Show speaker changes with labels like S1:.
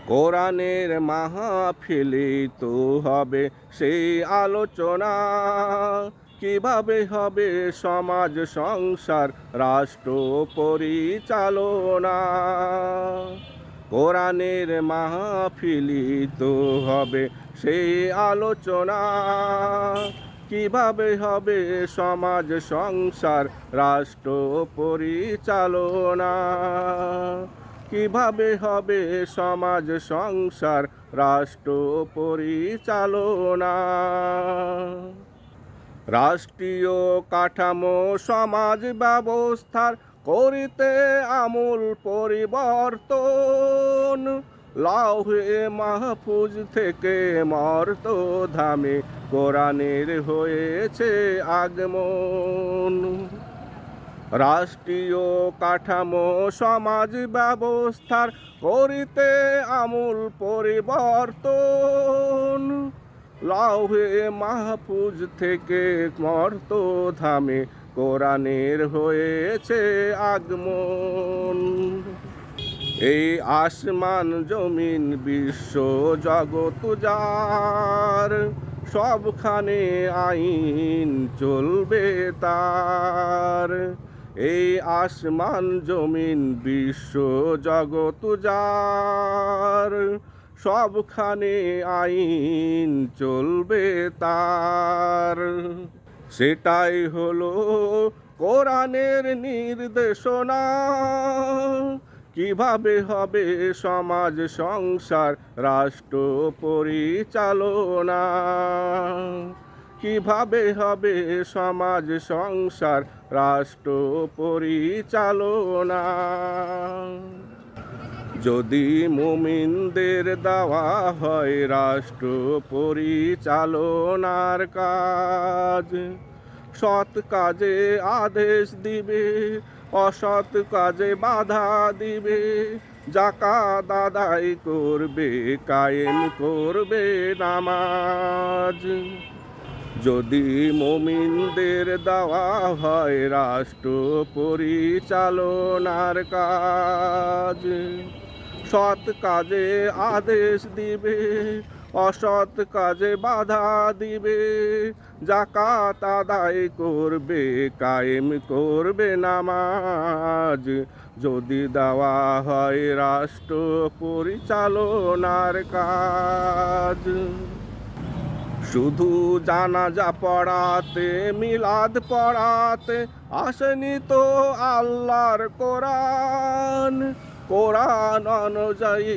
S1: কোরআনের মাহফিলে তো হবে সেই আলোচনা, কিভাবে হবে সমাজ সংসার রাষ্ট্র পরিচালনা। কোরআনের মাহফিলে তো হবে সেই আলোচনা, কিভাবে হবে সমাজ সংসার রাষ্ট্র পরিচালনা। কিভাবে হবে সমাজ সংসার রাষ্ট্র পরিচালনা। রাষ্ট্রীয় কাঠামো সমাজ ব্যবস্থার করিতে আমূল পরিবর্তন, লাউহে মাহফুজ থেকে মর্ত ধামে কোরআনের হয়েছে আগমন। রাষ্ট্রীয় কাঠামো সমাজ ব্যবস্থার করিতে আমূল পরিবর্তন, লাউহে মাহফুজ থেকে মর্ত ধামে কোরআনের হয়েছে আগমন। এই আসমান জমিন বিশ্ব জগৎ যার, সবখানে আইন চলবে তার। এই আসমান জমিন বিশ্ব জগৎ যার, সবখানে আইন চলবে তার। সেটাই হলো কোরআনের নির্দেশনা, কিভাবে হবে সমাজ সংসার রাষ্ট্র পরিচালনা। কিভাবে হবে সমাজ সংসার রাষ্ট্র পরিচালনা। যদি মুমিনদের দেওয়া হয় রাষ্ট্র পরিচালনার কাজ, সৎ কাজে আদেশ দিবে, অসৎ কাজে বাধা দিবে, যাকাত আদায় করবে, কায়েম করবে নামাজ। যদি মুমিনদের দেওয়া হয় রাষ্ট্র পরিচালনার কাজ, সৎ কাজে আদেশ দিবে, অসৎ কাজে বাধা দিবে, যাকাত আদায় করবে, কায়েম করবে নামাজ। যদি দেওয়া হয় রাষ্ট্র পরিচালনার কাজ। শুধু জানাজা পড়াতে মিলাদ পড়াতে আসেনি তো আল্লাহর কোরআন। কোরআন অনুযায়ী